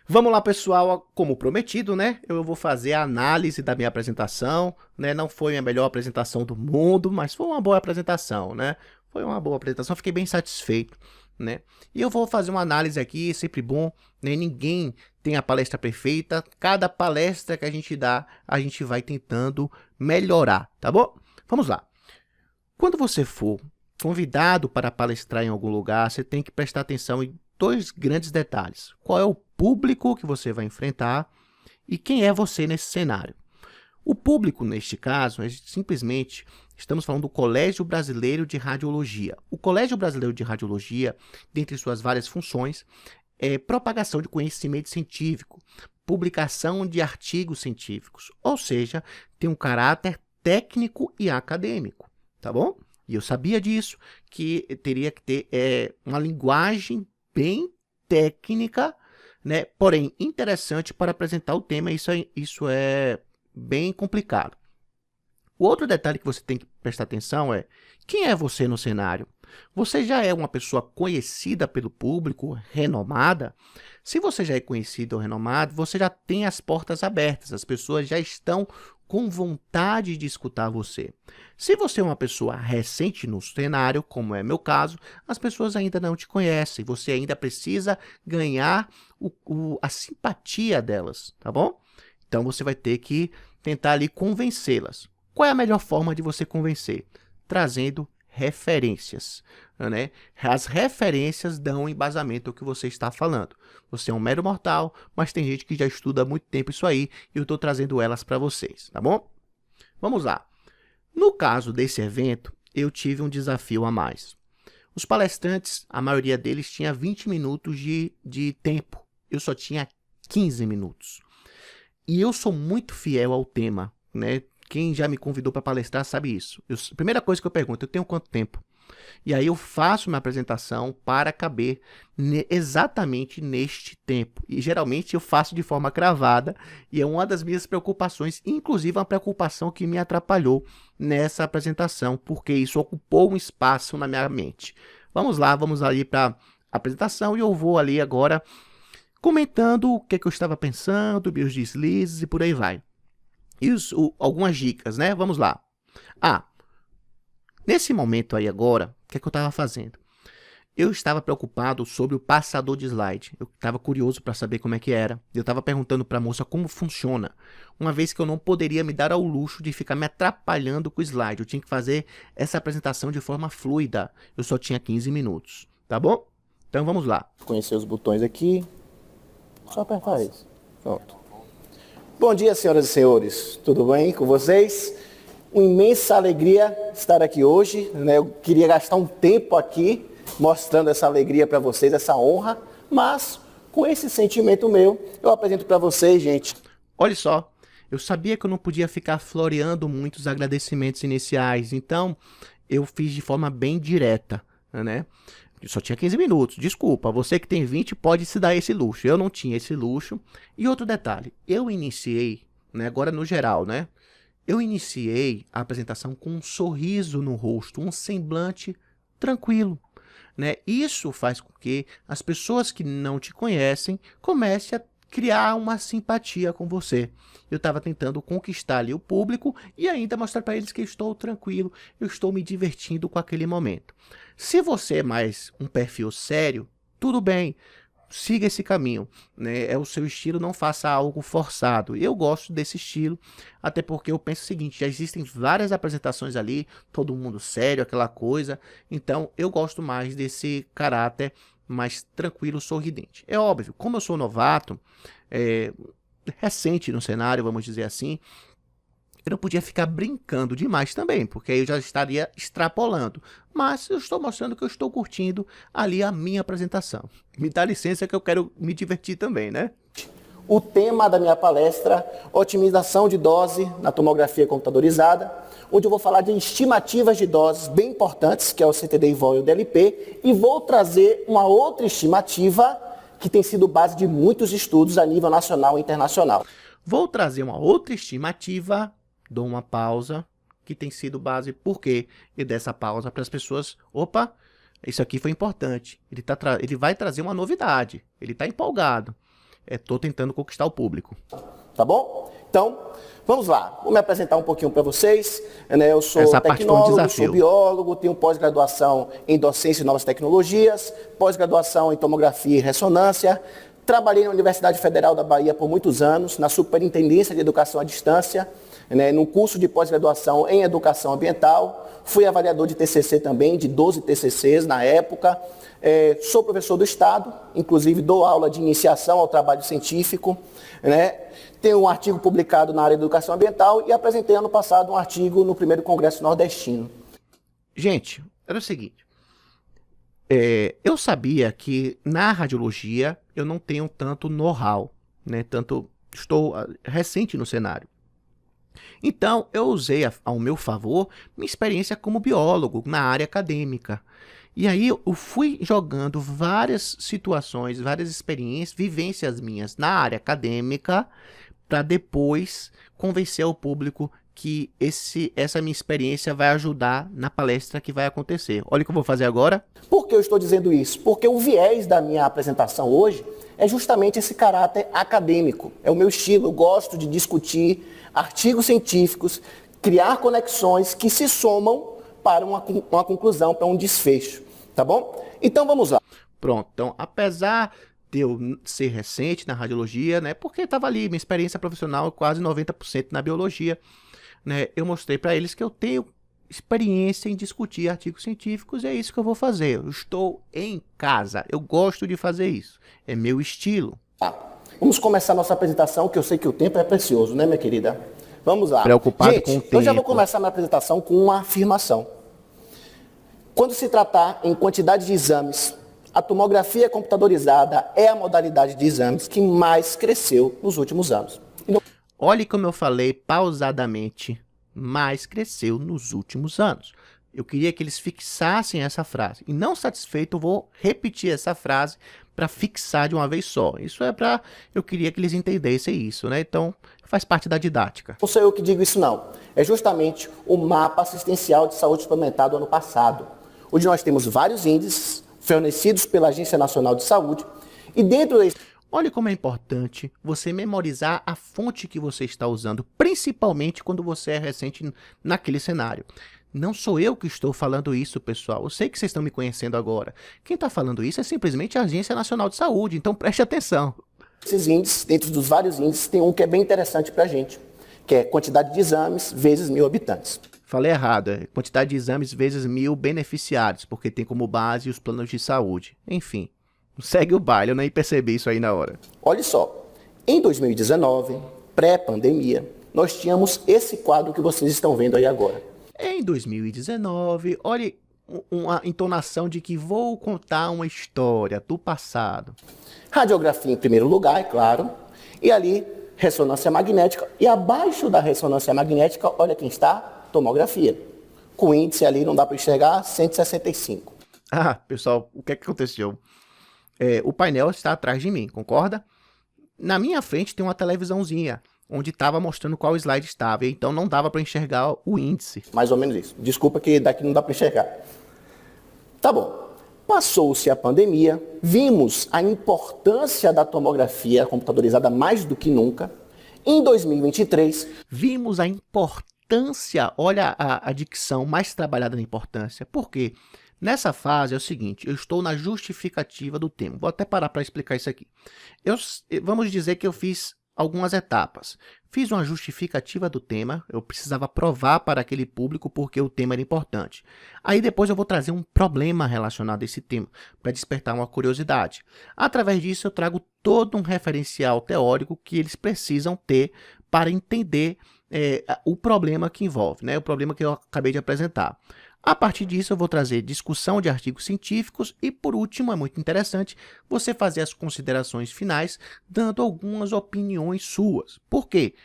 Vamos lá, pessoal, como prometido, né? Eu vou fazer a análise da minha apresentação, né? Não foi a melhor apresentação do mundo, mas foi uma boa apresentação, né? Foi uma boa apresentação, fiquei bem satisfeito, né? E eu vou fazer uma análise aqui, sempre bom, né? Ninguém tem a palestra perfeita, cada palestra que a gente dá, a gente vai tentando melhorar, tá bom? Vamos lá. Quando você for convidado para palestrar em algum lugar, você tem que prestar atenção em dois grandes detalhes. Qual é o público que você vai enfrentar e quem é você nesse cenário. O público, neste caso, é simplesmente, estamos falando do Colégio Brasileiro de Radiologia. O Colégio Brasileiro de Radiologia, dentre suas várias funções, é propagação de conhecimento científico, publicação de artigos científicos, ou seja, tem um caráter técnico e acadêmico, tá bom? E eu sabia disso, que teria que ter uma linguagem bem técnica, né? Porém interessante para apresentar o tema. Isso é bem complicado. O outro detalhe que você tem que prestar atenção é quem é você no cenário. Você já é uma pessoa conhecida pelo público, renomada? Se você já é conhecido ou renomado, você já tem as portas abertas, as pessoas já estão com vontade de escutar você. Se você é uma pessoa recente no cenário, como é meu caso, as pessoas ainda não te conhecem, você ainda precisa ganhar a simpatia delas, tá bom? Então você vai ter que tentar ali convencê-las. Qual é a melhor forma de você convencer? Trazendo referências, né? As referências dão embasamento ao que você está falando. Você é um mero mortal, mas tem gente que já estuda há muito tempo isso aí e eu estou trazendo elas para vocês, tá bom? Vamos lá. No caso desse evento, eu tive um desafio a mais. Os palestrantes, a maioria deles tinha 20 minutos de tempo. Eu só tinha 15 minutos. E eu sou muito fiel ao tema, né? Quem já me convidou para palestrar sabe isso. Primeira coisa que eu pergunto, eu tenho quanto tempo? E aí eu faço minha apresentação para caber exatamente neste tempo. E geralmente eu faço de forma cravada e é uma das minhas preocupações, inclusive uma preocupação que me atrapalhou nessa apresentação, porque isso ocupou um espaço na minha mente. Vamos lá, vamos ali para a apresentação e eu vou ali agora comentando o que eu estava pensando, meus deslizes e por aí vai. Algumas dicas, né? Vamos lá. Nesse momento aí agora, o que eu estava fazendo? Eu estava preocupado sobre o passador de slide. Eu estava curioso para saber como é que era. Eu estava perguntando para a moça como funciona, uma vez que eu não poderia me dar ao luxo de ficar me atrapalhando com o slide. Eu tinha que fazer essa apresentação de forma fluida. Eu só tinha 15 minutos, tá bom? Então vamos lá. Conhecer os botões aqui. Só apertar isso. Pronto. Bom dia, senhoras e senhores. Tudo bem com vocês? Uma imensa alegria estar aqui hoje, né? Eu queria gastar um tempo aqui mostrando essa alegria para vocês, essa honra, mas com esse sentimento meu, eu apresento para vocês, gente. Olha só, eu sabia que eu não podia ficar floreando muitos agradecimentos iniciais, então eu fiz de forma bem direta, né? Eu só tinha 15 minutos, desculpa, você que tem 20 pode se dar esse luxo, eu não tinha esse luxo. E outro detalhe, eu iniciei, né, agora no geral, né? Eu iniciei a apresentação com um sorriso no rosto, um semblante tranquilo, né? Isso faz com que as pessoas que não te conhecem comecem a criar uma simpatia com você. Eu estava tentando conquistar ali o público e ainda mostrar para eles que eu estou tranquilo, eu estou me divertindo com aquele momento. Se você é mais um perfil sério, tudo bem. Siga esse caminho, né? É o seu estilo, não faça algo forçado. Eu gosto desse estilo, até porque eu penso o seguinte, já existem várias apresentações ali, todo mundo sério, aquela coisa, então eu gosto mais desse caráter mais tranquilo, sorridente. É óbvio, como eu sou novato, recente no cenário, vamos dizer assim, eu não podia ficar brincando demais também, porque aí eu já estaria extrapolando. Mas eu estou mostrando que eu estou curtindo ali a minha apresentação. Me dá licença que eu quero me divertir também, né? O tema da minha palestra, otimização de dose na tomografia computadorizada, onde eu vou falar de estimativas de doses bem importantes, que é o CTD-IVOL e o DLP, e vou trazer uma outra estimativa que tem sido base de muitos estudos a nível nacional e internacional. Vou trazer uma outra estimativa, dou uma pausa, que tem sido base, por quê? E dessa pausa para as pessoas, opa, isso aqui foi importante, ele vai trazer uma novidade, ele está empolgado. estou tentando conquistar o público. Tá bom? Então, vamos lá. Vou me apresentar um pouquinho para vocês. Né? Eu sou Essa parte foi um tecnólogo, desafio. sou biólogo, tenho pós-graduação em docência e novas tecnologias, pós-graduação em tomografia e ressonância. Trabalhei na Universidade Federal da Bahia por muitos anos, na Superintendência de Educação à Distância, né, no curso de pós-graduação em Educação Ambiental. Fui avaliador de TCC também, de 12 TCCs na época. Sou professor do Estado, inclusive dou aula de iniciação ao trabalho científico. Né? Tenho um artigo publicado na área de Educação Ambiental e apresentei ano passado um artigo no primeiro Congresso Nordestino. Gente, era o seguinte. Eu sabia que na radiologia eu não tenho tanto know-how, né? Estou recente no cenário. Então, eu usei ao meu favor minha experiência como biólogo na área acadêmica. E aí eu fui jogando várias situações, várias experiências, vivências minhas na área acadêmica, para depois convencer o público que essa minha experiência vai ajudar na palestra que vai acontecer. Olha o que eu vou fazer agora. Por que eu estou dizendo isso? Porque o viés da minha apresentação hoje é justamente esse caráter acadêmico. É o meu estilo, eu gosto de discutir artigos científicos, criar conexões que se somam para uma conclusão, para um desfecho, tá bom? Então vamos lá. Pronto, então apesar de eu ser recente na radiologia, né, porque estava ali, minha experiência profissional é quase 90% na biologia, né, eu mostrei para eles que eu tenho experiência em discutir artigos científicos e é isso que eu vou fazer. Eu estou em casa, eu gosto de fazer isso, é meu estilo. Vamos começar nossa apresentação, que eu sei que o tempo é precioso, né, minha querida? Vamos lá. Preocupado Gente, com o tempo. Eu já vou começar minha apresentação com uma afirmação. Quando se tratar em quantidade de exames, a tomografia computadorizada é a modalidade de exames que mais cresceu nos últimos anos. Olhe como eu falei pausadamente, mais cresceu nos últimos anos. Eu queria que eles fixassem essa frase. E não satisfeito, eu vou repetir essa frase para fixar de uma vez só. Eu queria que eles entendessem isso, né? Então, faz parte da didática. Não sou eu que digo isso, não. É justamente o mapa assistencial de saúde suplementar do ano passado, onde nós temos vários índices fornecidos pela Agência Nacional de Saúde, e dentro desse... Olha como é importante você memorizar a fonte que você está usando, principalmente quando você é recente naquele cenário. Não sou eu que estou falando isso, pessoal. Eu sei que vocês estão me conhecendo agora. Quem está falando isso é simplesmente a Agência Nacional de Saúde, então preste atenção. Esses índices, dentro dos vários índices, tem um que é bem interessante para a gente, que é quantidade de exames vezes 1.000 habitantes. Falei errado, é quantidade de exames vezes 1.000 beneficiários, porque tem como base os planos de saúde. Enfim, segue o baile, eu nem percebi isso aí na hora. Olha só, em 2019, pré-pandemia, nós tínhamos esse quadro que vocês estão vendo aí agora. Em 2019, olha uma entonação de que vou contar uma história do passado. Radiografia em primeiro lugar, é claro, e ali ressonância magnética, e abaixo da ressonância magnética, olha quem está, tomografia. Com o índice ali, não dá para enxergar, 165. Ah, pessoal, o que é que aconteceu? O painel está atrás de mim, concorda? Na minha frente tem uma televisãozinha, onde estava mostrando qual slide estava, então não dava para enxergar o índice. Mais ou menos isso. Desculpa que daqui não dá para enxergar. Tá bom. Passou-se a pandemia, vimos a importância da tomografia computadorizada mais do que nunca. Em 2023... Vimos a importância, olha a dicção mais trabalhada na importância. Por quê? Nessa fase é o seguinte, eu estou na justificativa do tema. Vou até parar para explicar isso aqui. Vamos dizer que eu fiz algumas etapas. Fiz uma justificativa do tema, eu precisava provar para aquele público porque o tema era importante. Aí depois eu vou trazer um problema relacionado a esse tema, para despertar uma curiosidade. Através disso eu trago todo um referencial teórico que eles precisam ter para entender o problema que envolve, né? O problema que eu acabei de apresentar. A partir disso, eu vou trazer discussão de artigos científicos e, por último, é muito interessante você fazer as considerações finais, dando algumas opiniões suas. Por quê?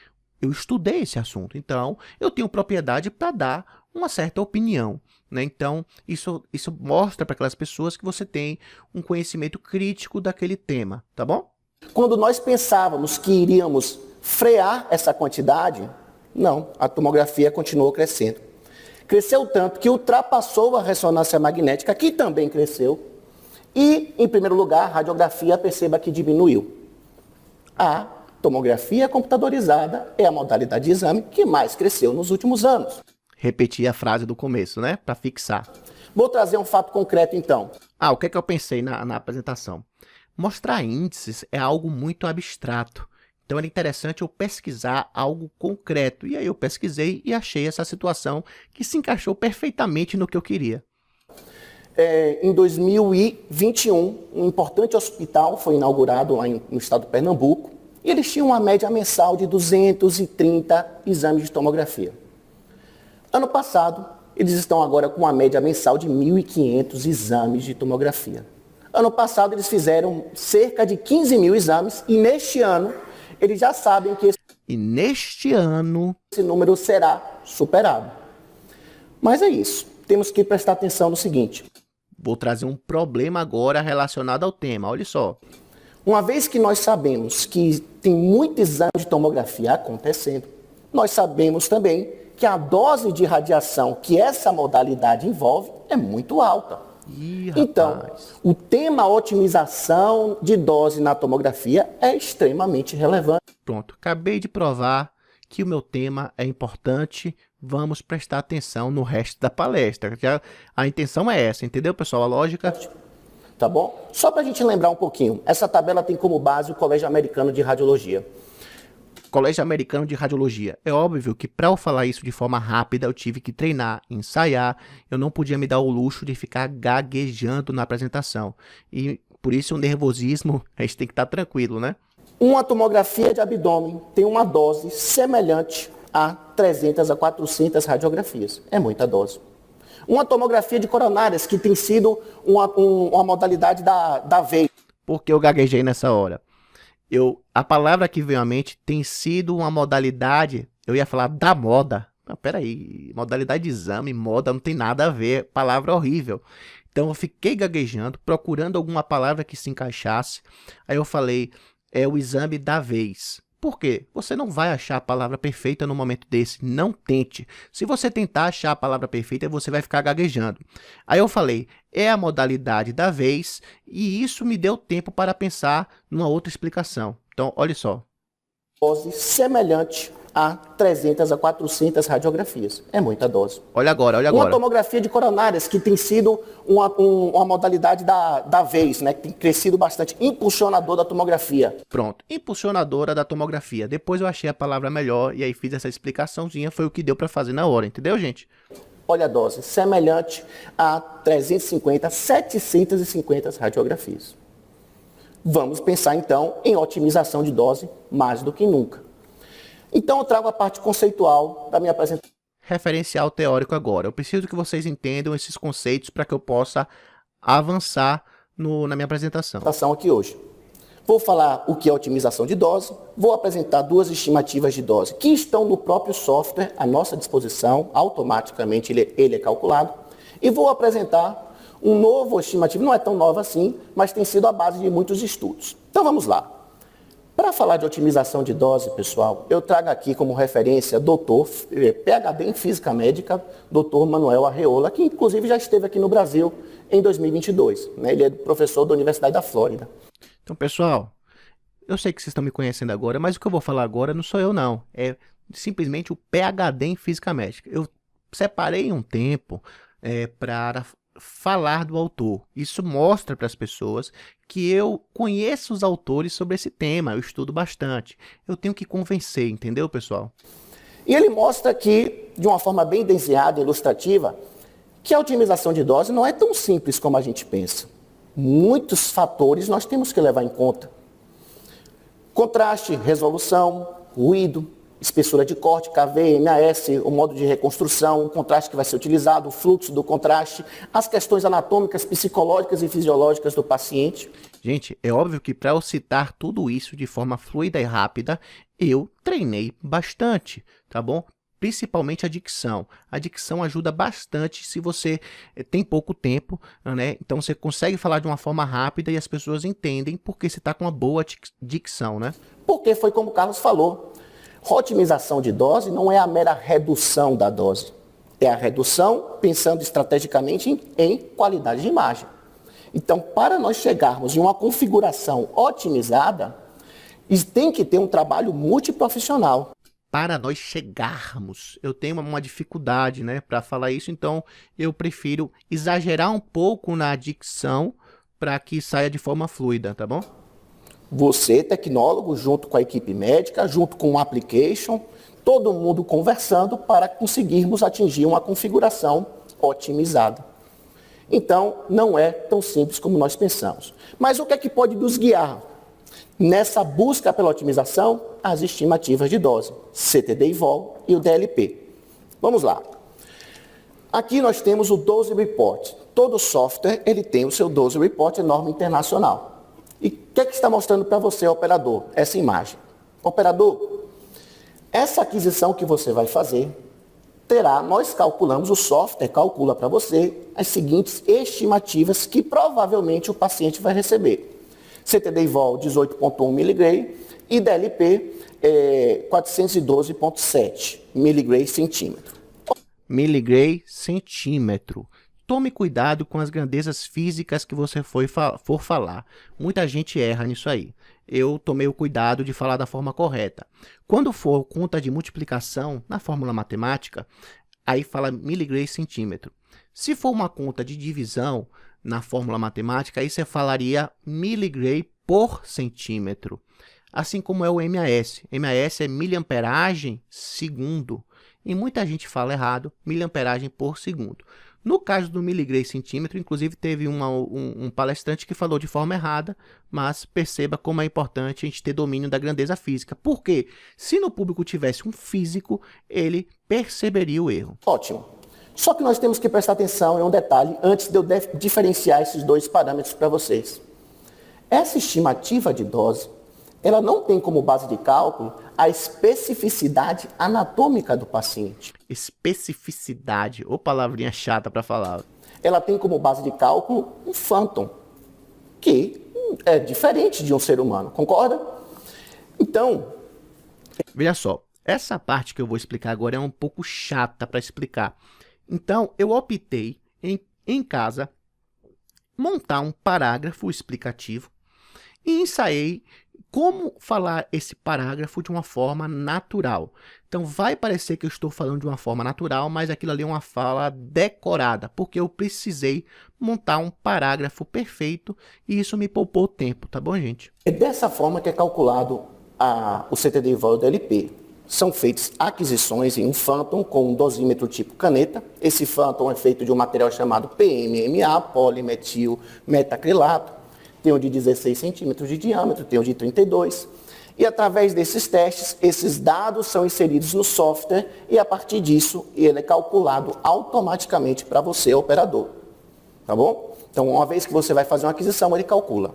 Eu estudei esse assunto, então eu tenho propriedade para dar uma certa opinião, né? Então, isso mostra para aquelas pessoas que você tem um conhecimento crítico daquele tema, tá bom? Quando nós pensávamos que iríamos frear essa quantidade, não, a tomografia continuou crescendo. Cresceu tanto que ultrapassou a ressonância magnética, que também cresceu. E, em primeiro lugar, a radiografia, perceba que diminuiu. A tomografia computadorizada é a modalidade de exame que mais cresceu nos últimos anos. Repetir a frase do começo, né? Para fixar. Vou trazer um fato concreto então. O que é que eu pensei na apresentação? Mostrar índices é algo muito abstrato. Então era interessante eu pesquisar algo concreto. E aí eu pesquisei e achei essa situação que se encaixou perfeitamente no que eu queria. Em 2021, um importante hospital foi inaugurado lá no estado de Pernambuco e eles tinham uma média mensal de 230 exames de tomografia. Ano passado, eles estão agora com uma média mensal de 1.500 exames de tomografia. Ano passado, eles fizeram cerca de 15 mil exames e neste ano, eles já sabem que esse número será superado. Mas é isso. Temos que prestar atenção no seguinte. Vou trazer um problema agora relacionado ao tema, olha só. Uma vez que nós sabemos que tem muito exame de tomografia acontecendo, nós sabemos também que a dose de radiação que essa modalidade envolve é muito alta. Então, o tema otimização de dose na tomografia é extremamente relevante. Pronto, acabei de provar que o meu tema é importante. Vamos prestar atenção no resto da palestra. A intenção é essa, entendeu, pessoal? A lógica... Tá bom? Só para a gente lembrar um pouquinho, essa tabela tem como base o Colégio Americano de Radiologia. Colégio Americano de Radiologia. É óbvio que para eu falar isso de forma rápida, eu tive que treinar, ensaiar. Eu não podia me dar o luxo de ficar gaguejando na apresentação. E por isso o nervosismo, a gente tem que estar tranquilo, né? Uma tomografia de abdômen tem uma dose semelhante a 300 a 400 radiografias. É muita dose. Uma tomografia de coronárias, que tem sido uma modalidade da vez. Por que eu gaguejei nessa hora? A palavra que veio à mente tem sido uma modalidade, eu ia falar da moda. Peraí, modalidade de exame, moda, não tem nada a ver, palavra horrível. Então eu fiquei gaguejando, procurando alguma palavra que se encaixasse. Aí eu falei, é o exame da vez. Por quê? Você não vai achar a palavra perfeita no momento desse, não tente. Se você tentar achar a palavra perfeita, você vai ficar gaguejando. Aí eu falei, é a modalidade da vez, e isso me deu tempo para pensar numa outra explicação. Então, olha só. Dose semelhante a 300 a 400 radiografias. É muita dose. Olha agora, olha agora. Uma tomografia de coronárias, que tem sido uma modalidade da vez, né? Que tem crescido bastante. Impulsionador da tomografia. Pronto, impulsionadora da tomografia. Depois eu achei a palavra melhor e aí fiz essa explicaçãozinha, foi o que deu para fazer na hora, entendeu, gente? Olha a dose, semelhante a 350, 750 radiografias. Vamos pensar, então, em otimização de dose mais do que nunca. Então, eu trago a parte conceitual da minha apresentação. Referencial teórico agora. Eu preciso que vocês entendam esses conceitos para que eu possa avançar na minha apresentação. Aqui hoje. Vou falar o que é otimização de dose, vou apresentar duas estimativas de dose que estão no próprio software à nossa disposição, automaticamente ele é calculado, e vou apresentar um novo estimativo, não é tão novo assim, mas tem sido a base de muitos estudos. Então vamos lá. Para falar de otimização de dose, pessoal, eu trago aqui como referência doutor, PhD em Física Médica, doutor Manuel Arreola, que inclusive já esteve aqui no Brasil em 2022. Né? Ele é professor da Universidade da Flórida. Então, pessoal, eu sei que vocês estão me conhecendo agora, mas o que eu vou falar agora não sou eu, não. É simplesmente o PhD em Física Médica. Eu separei um tempo para falar do autor. Isso mostra para as pessoas que eu conheço os autores sobre esse tema, eu estudo bastante. Eu tenho que convencer, entendeu, pessoal? E ele mostra aqui, de uma forma bem desenhada e ilustrativa, que a otimização de dose não é tão simples como a gente pensa. Muitos fatores nós temos que levar em conta. Contraste, resolução, ruído, espessura de corte, KV, MAS, o modo de reconstrução, o contraste que vai ser utilizado, o fluxo do contraste, as questões anatômicas, psicológicas e fisiológicas do paciente. Gente, é óbvio que para eu citar tudo isso de forma fluida e rápida, eu treinei bastante, tá bom? Principalmente a dicção. A dicção ajuda bastante se você tem pouco tempo, né? Então você consegue falar de uma forma rápida e as pessoas entendem porque você está com uma boa dicção, né? Porque foi como o Carlos falou. Otimização de dose não é a mera redução da dose. É a redução pensando estrategicamente em qualidade de imagem. Então, para nós chegarmos em uma configuração otimizada, E tem que ter um trabalho multiprofissional. Para nós chegarmos, eu tenho uma dificuldade, né, para falar isso, então eu prefiro exagerar um pouco na dicção para que saia de forma fluida, tá bom? Você, tecnólogo, junto com a equipe médica, junto com o application, todo mundo conversando para conseguirmos atingir uma configuração otimizada. Então, não é tão simples como nós pensamos. Mas o que é que pode nos guiar? Nessa busca pela otimização, as estimativas de dose, CTD/vol e o DLP. Vamos lá. Aqui nós temos o Dose Report. Todo software ele tem o seu Dose Report, é norma internacional. E o que é que está mostrando para você, operador? Essa imagem. Operador, essa aquisição que você vai fazer nós calculamos, o software calcula para você as seguintes estimativas que provavelmente o paciente vai receber. CTD/vol 18,1 mg e DLP 412,7 mg centímetro. Miligrey centímetro. Tome cuidado com as grandezas físicas que você for falar. Muita gente erra nisso aí. Eu tomei o cuidado de falar da forma correta. Quando for conta de multiplicação na fórmula matemática, aí fala miligrey centímetro. Se for uma conta de divisão na fórmula matemática, aí você falaria miligrey por centímetro. Assim como é o MAS. MAS é miliamperagem segundo. E muita gente fala errado, miliamperagem por segundo. No caso do miligrey centímetro, inclusive teve um palestrante que falou de forma errada, mas perceba como é importante a gente ter domínio da grandeza física. Porque se no público tivesse um físico, ele perceberia o erro. Ótimo. Só que nós temos que prestar atenção em um detalhe antes de eu diferenciar esses dois parâmetros para vocês. Essa estimativa de dose, ela não tem como base de cálculo a especificidade anatômica do paciente. Especificidade, ou palavrinha chata para falar. Ela tem como base de cálculo um phantom, que é diferente de um ser humano, concorda? Então, veja só, essa parte que eu vou explicar agora é um pouco chata para explicar. Então, eu optei em casa montar um parágrafo explicativo e ensaiei como falar esse parágrafo de uma forma natural. Então vai parecer que eu estou falando de uma forma natural, mas aquilo ali é uma fala decorada, porque eu precisei montar um parágrafo perfeito e isso me poupou tempo, tá bom, gente? É dessa forma que é calculado o CTD/vol e o DLP. São feitas aquisições em um Phantom com um dosímetro tipo caneta. Esse Phantom é feito de um material chamado PMMA, polimetil metacrilato. Tem um de 16 centímetros de diâmetro, tem um de 32. E através desses testes, esses dados são inseridos no software e a partir disso ele é calculado automaticamente para você, operador. Tá bom? Então, uma vez que você vai fazer uma aquisição, ele calcula.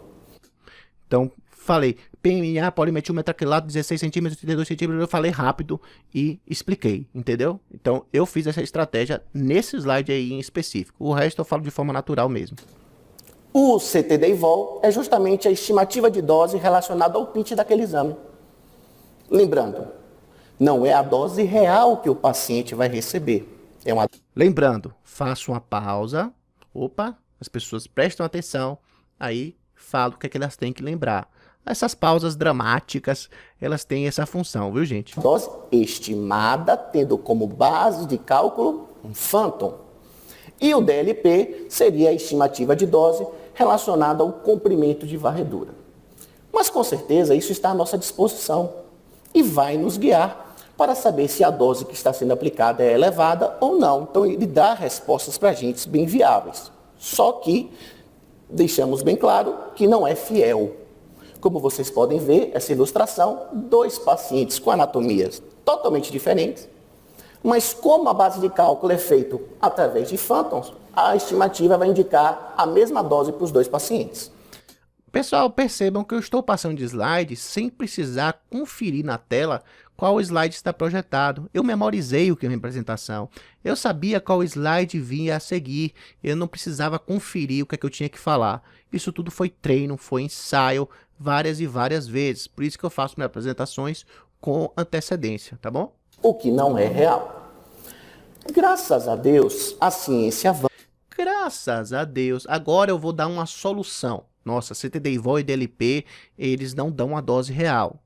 Então, falei, PMA, polimetil metacrilato, 16 centímetros, 32 centímetros, eu falei rápido e expliquei, entendeu? Então, eu fiz essa estratégia nesse slide aí em específico. O resto eu falo de forma natural mesmo. O CTD/vol é justamente a estimativa de dose relacionada ao pitch daquele exame. Lembrando, não é a dose real que o paciente vai receber. Lembrando, faço uma pausa. Opa, as pessoas prestam atenção. Aí falo o que é que elas têm que lembrar. Essas pausas dramáticas, elas têm essa função, viu, gente? Dose estimada, tendo como base de cálculo um Phantom. E o DLP seria a estimativa de dose relacionada ao comprimento de varredura. Mas com certeza isso está à nossa disposição e vai nos guiar para saber se a dose que está sendo aplicada é elevada ou não. Então ele dá respostas para a gente bem viáveis. Só que deixamos bem claro que não é fiel. Como vocês podem ver, essa ilustração, 2 pacientes com anatomias totalmente diferentes, mas como a base de cálculo é feita através de Phantoms, a estimativa vai indicar a mesma dose para os 2 pacientes. Pessoal, percebam que eu estou passando de slide sem precisar conferir na tela qual slide está projetado. Eu memorizei o que é uma apresentação. Eu sabia qual slide vinha a seguir. Eu não precisava conferir o que é que eu tinha que falar. Isso tudo foi treino, foi ensaio, várias e várias vezes. Por isso que eu faço minhas apresentações com antecedência, tá bom? O que não é real. Graças a Deus, a ciência avança. Graças a Deus. Agora eu vou dar uma solução. Nossa, CTD-IVOL e DLP, eles não dão a dose real.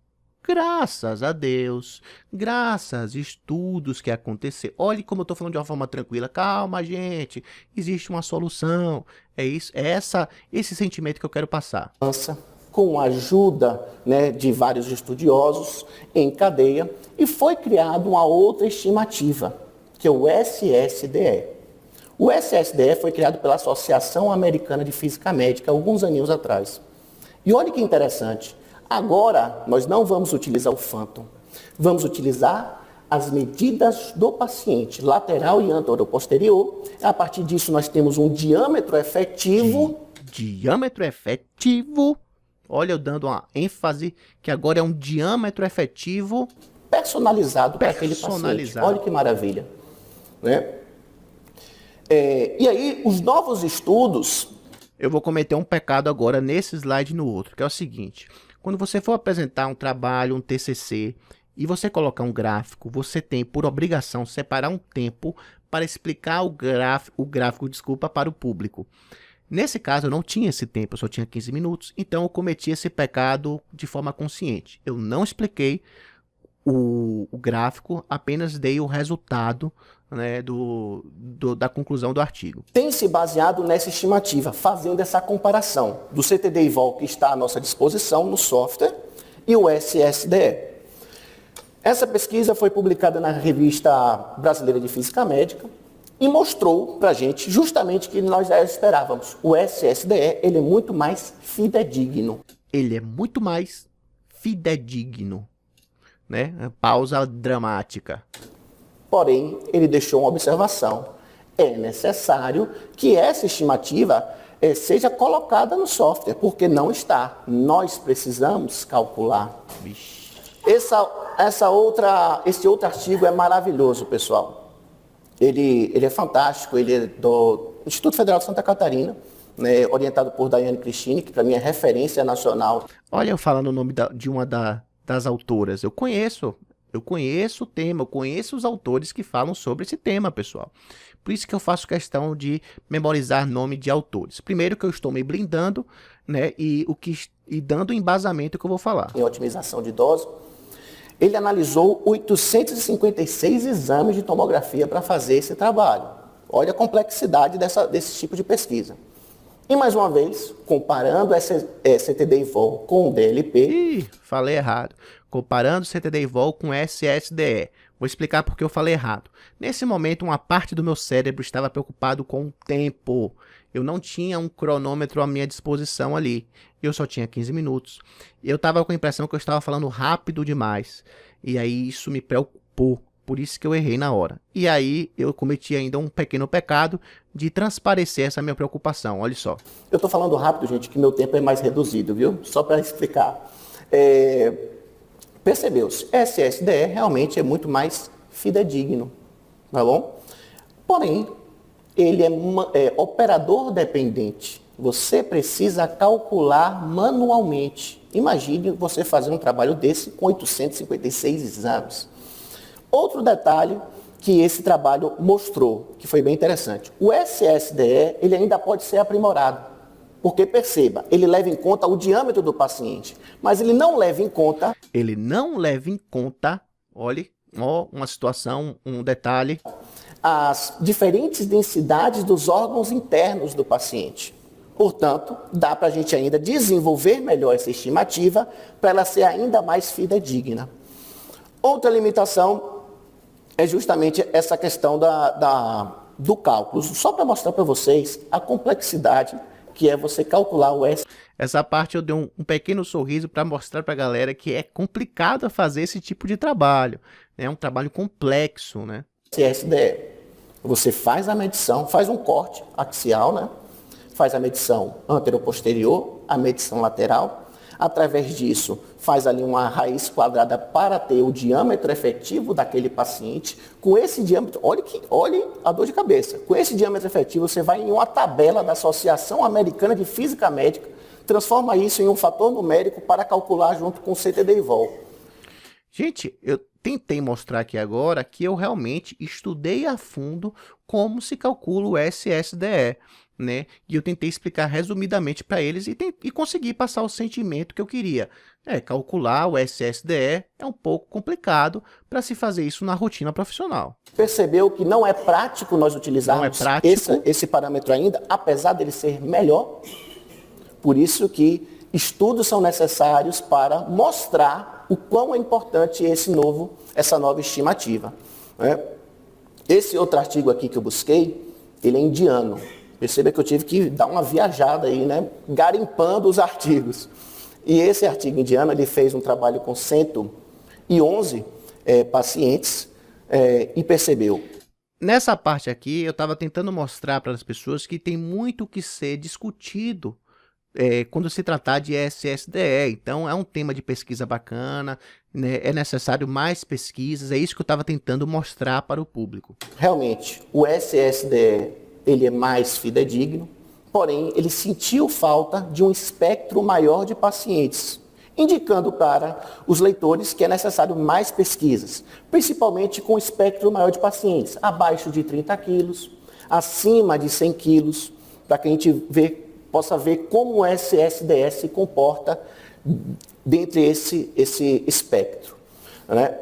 Graças a Deus, graças a estudos que aconteceram. Olhe como eu estou falando de uma forma tranquila. Calma, gente, existe uma solução. É isso, esse sentimento que eu quero passar. Com a ajuda, né, de vários estudiosos em cadeia, e foi criada uma outra estimativa, que é o SSDE. O SSDE foi criado pela Associação Americana de Física Médica alguns aninhos atrás. E olha que interessante, agora nós não vamos utilizar o Phantom, vamos utilizar as medidas do paciente, lateral e anteroposterior. A partir disso nós temos um diâmetro efetivo. Diâmetro efetivo? Olha, eu dando uma ênfase que agora é um diâmetro efetivo personalizado para aquele paciente. Olha que maravilha, né? E aí, os novos estudos... Eu vou cometer um pecado agora nesse slide e no outro, que é o seguinte. Quando você for apresentar um trabalho, um TCC, e você colocar um gráfico, você tem por obrigação separar um tempo para explicar o gráfico, para o público. Nesse caso, eu não tinha esse tempo, eu só tinha 15 minutos, então eu cometi esse pecado de forma consciente. Eu não expliquei o gráfico, apenas dei o resultado, né, da conclusão do artigo. Tem se baseado nessa estimativa, fazendo essa comparação do CTD-IVOL que está à nossa disposição no software e o SSDE. Essa pesquisa foi publicada na Revista Brasileira de Física Médica e mostrou para a gente justamente o que nós já esperávamos. O SSDE ele é muito mais fidedigno. Ele é muito mais fidedigno, né? Pausa dramática. Porém, ele deixou uma observação. É necessário que essa estimativa seja colocada no software, porque não está. Nós precisamos calcular. Esse outro artigo é maravilhoso, pessoal. Ele é fantástico, ele é do Instituto Federal de Santa Catarina, né, orientado por Daiane Cristine, que para mim é referência nacional. Olha, eu falando o nome de uma das autoras. Eu conheço o tema, eu conheço os autores que falam sobre esse tema, pessoal. Por isso que eu faço questão de memorizar nome de autores. Primeiro que eu estou me blindando, né, e dando o embasamento que eu vou falar. Em otimização de dose, ele analisou 856 exames de tomografia para fazer esse trabalho. Olha a complexidade desse tipo de pesquisa. E mais uma vez, comparando CTD-IVOL com o DLP... falei errado. Comparando CTD-IVOL com SSDE. Vou explicar porque eu falei errado. Nesse momento, uma parte do meu cérebro estava preocupado com o tempo. Eu não tinha um cronômetro à minha disposição ali. Eu só tinha 15 minutos. Eu estava com a impressão que eu estava falando rápido demais. E aí isso me preocupou. Por isso que eu errei na hora. E aí eu cometi ainda um pequeno pecado de transparecer essa minha preocupação. Olha só. Eu estou falando rápido, gente, que meu tempo é mais reduzido, viu? Só para explicar. Percebeu-se, SSDE realmente é muito mais fidedigno, tá bom? Porém, ele é operador dependente. Você precisa calcular manualmente. Imagine você fazer um trabalho desse com 856 exames. Outro detalhe que esse trabalho mostrou, que foi bem interessante. O SSDE ele ainda pode ser aprimorado. Porque, perceba, ele leva em conta o diâmetro do paciente, mas ele não leva em conta... Ele não leva em conta, olhe, uma situação, um detalhe... as diferentes densidades dos órgãos internos do paciente. Portanto, dá para a gente ainda desenvolver melhor essa estimativa para ela ser ainda mais fidedigna. Outra limitação é justamente essa questão do cálculo. Só para mostrar para vocês a complexidade que é você calcular o S. Essa parte eu dei um pequeno sorriso para mostrar para a galera que é complicado fazer esse tipo de trabalho. É um trabalho complexo, né? SSDE. Você faz a medição, faz um corte axial, né? Faz a medição anteroposterior, a medição lateral. Através disso, faz ali uma raiz quadrada para ter o diâmetro efetivo daquele paciente. Com esse diâmetro, olhe a dor de cabeça. Com esse diâmetro efetivo, você vai em uma tabela da Associação Americana de Física Médica, transforma isso em um fator numérico para calcular junto com o CTD-IVOL. Gente, eu tentei mostrar aqui agora que eu realmente estudei a fundo como se calcula o SSDE. né? E eu tentei explicar resumidamente para eles e consegui passar o sentimento que eu queria. Calcular o SSDE é um pouco complicado para se fazer isso na rotina profissional. Percebeu que não é prático nós Não é utilizarmos prático. esse parâmetro ainda, apesar dele ser melhor? Por isso que estudos são necessários para mostrar o quão é importante essa nova estimativa, né? Esse outro artigo aqui que eu busquei, ele é indiano. Perceba que eu tive que dar uma viajada aí, né? Garimpando os artigos. E esse artigo indiano, ele fez um trabalho com 111 pacientes e percebeu. Nessa parte aqui, eu estava tentando mostrar para as pessoas que tem muito que ser discutido quando se tratar de SSDE. Então, é um tema de pesquisa bacana, né? É necessário mais pesquisas, é isso que eu estava tentando mostrar para o público. Realmente, o SSDE, ele é mais fidedigno, porém, ele sentiu falta de um espectro maior de pacientes, indicando para os leitores que é necessário mais pesquisas, principalmente com espectro maior de pacientes, abaixo de 30 quilos, acima de 100 quilos, para que a gente possa ver como o SSDE se comporta dentro desse espectro, né?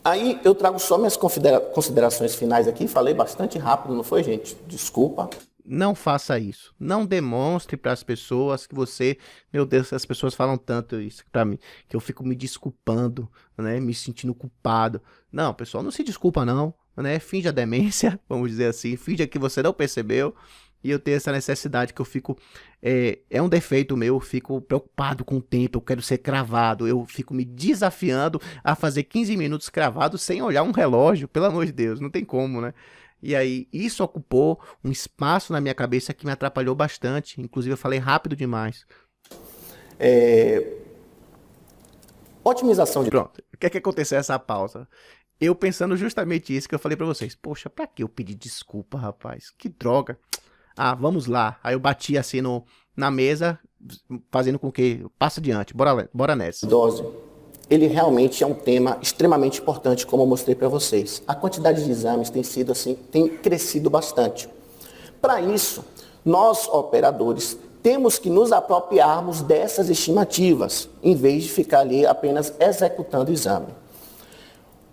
Aí eu trago só minhas considerações finais aqui, falei bastante rápido, não foi, gente? Desculpa. Não faça isso. Não demonstre para as pessoas que você... Meu Deus, as pessoas falam tanto isso para mim, que eu fico me desculpando, né? Me sentindo culpado. Não, pessoal, não se desculpa não, né? Finge a demência, vamos dizer assim. Finge que você não percebeu. E eu tenho essa necessidade que eu fico... É um defeito meu, eu fico preocupado com o tempo, eu quero ser cravado. Eu fico me desafiando a fazer 15 minutos cravado sem olhar um relógio. Pelo amor de Deus, não tem como, né? E aí, isso ocupou um espaço na minha cabeça que me atrapalhou bastante. Inclusive, eu falei rápido demais. Otimização de... Pronto, o que é que aconteceu essa pausa? Eu pensando justamente isso que eu falei pra vocês. Poxa, pra que eu pedi desculpa, rapaz? Que droga. Ah, vamos lá. Aí eu bati assim na mesa, fazendo com que... Passa adiante, bora nessa. Dose. Ele realmente é um tema extremamente importante, como eu mostrei para vocês. A quantidade de exames tem crescido bastante. Para isso, nós, operadores, temos que nos apropriarmos dessas estimativas, em vez de ficar ali apenas executando o exame.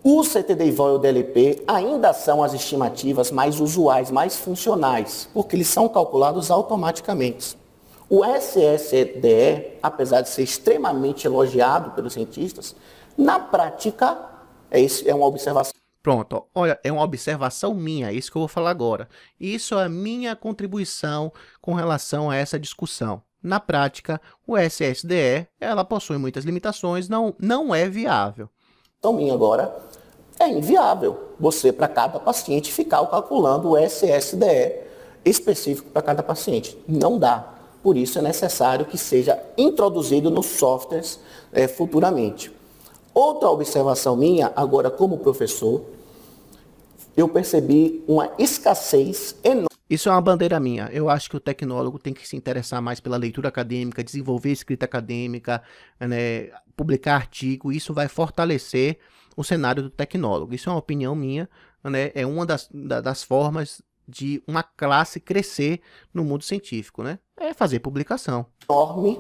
O CTD-IV e o DLP ainda são as estimativas mais usuais, mais funcionais, porque eles são calculados automaticamente. O SSDE, apesar de ser extremamente elogiado pelos cientistas, na prática, é uma observação. Pronto, olha, é uma observação minha, é isso que eu vou falar agora. Isso é a minha contribuição com relação a essa discussão. Na prática, o SSDE, ela possui muitas limitações, não é viável. Então, minha agora, é inviável você, para cada paciente, ficar calculando o SSDE específico para cada paciente. Não dá. Por isso é necessário que seja introduzido nos softwares futuramente. Outra observação minha, agora como professor, eu percebi uma escassez enorme. Isso é uma bandeira minha. Eu acho que o tecnólogo tem que se interessar mais pela leitura acadêmica, desenvolver escrita acadêmica, né, publicar artigo. Isso vai fortalecer o cenário do tecnólogo. Isso é uma opinião minha, né, é uma das formas de uma classe crescer no mundo científico, né? É fazer publicação. Enorme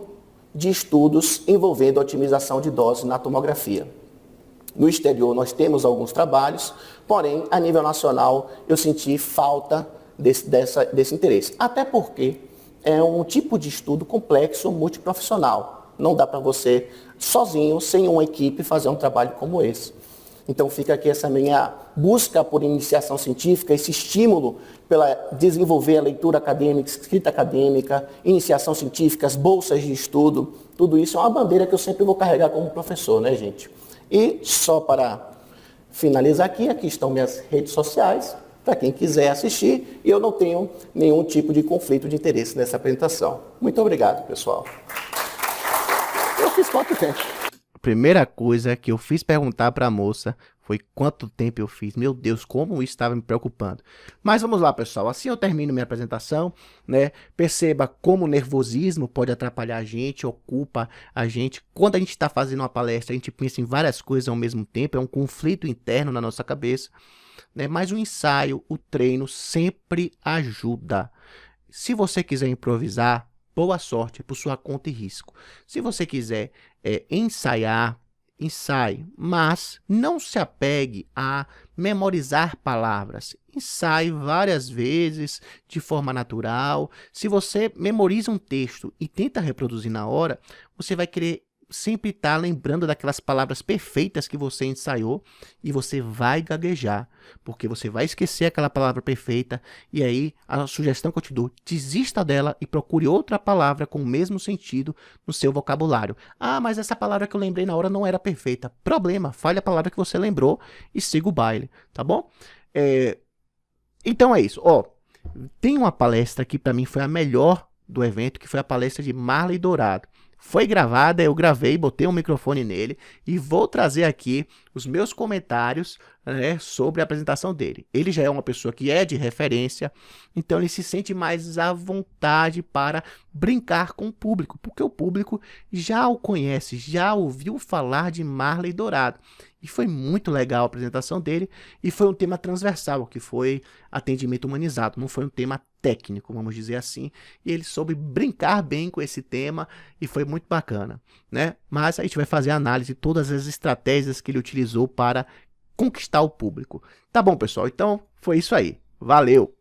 de estudos envolvendo otimização de dose na tomografia. No exterior nós temos alguns trabalhos, porém, a nível nacional, eu senti falta desse interesse. Até porque é um tipo de estudo complexo, multiprofissional. Não dá para você, sozinho, sem uma equipe, fazer um trabalho como esse. Então fica aqui essa minha busca por iniciação científica, esse estímulo para desenvolver a leitura acadêmica, escrita acadêmica, iniciação científica, as bolsas de estudo, tudo isso é uma bandeira que eu sempre vou carregar como professor, né, gente? E só para finalizar aqui estão minhas redes sociais, para quem quiser assistir, e eu não tenho nenhum tipo de conflito de interesse nessa apresentação. Muito obrigado, pessoal. Eu fiz quanto tempo? Primeira coisa que eu fiz perguntar para a moça foi quanto tempo eu fiz. Meu Deus, como isso estava me preocupando. Mas vamos lá, pessoal. Assim eu termino minha apresentação, né? Perceba como o nervosismo pode atrapalhar a gente, ocupa a gente. Quando a gente está fazendo uma palestra, a gente pensa em várias coisas ao mesmo tempo. É um conflito interno na nossa cabeça, né? Mas o ensaio, o treino sempre ajuda. se você quiser improvisar, boa sorte por sua conta e risco. Se você quiser ensaiar, ensaie, mas não se apegue a memorizar palavras. Ensaie várias vezes de forma natural. Se você memoriza um texto e tenta reproduzir na hora, você vai querer sempre estar lembrando daquelas palavras perfeitas que você ensaiou e você vai gaguejar, porque você vai esquecer aquela palavra perfeita e aí a sugestão que eu te dou, desista dela e procure outra palavra com o mesmo sentido no seu vocabulário. Ah, mas essa palavra que eu lembrei na hora não era perfeita. Problema, fale a palavra que você lembrou e siga o baile, tá bom? Então é isso, ó, tem uma palestra que para mim foi a melhor do evento, que foi a palestra de Marley Dourado. Foi gravada, eu gravei, botei um microfone nele e vou trazer aqui os meus comentários, né, sobre a apresentação dele. Ele já é uma pessoa que é de referência, então ele se sente mais à vontade para brincar com o público, porque o público já o conhece, já ouviu falar de Marley Dourado. E foi muito legal a apresentação dele, e foi um tema transversal, que foi atendimento humanizado, não foi um tema técnico, vamos dizer assim, e ele soube brincar bem com esse tema, e foi muito bacana, né? Mas a gente vai fazer a análise de todas as estratégias que ele utilizou para conquistar o público. Tá bom, pessoal? Então, foi isso aí. Valeu!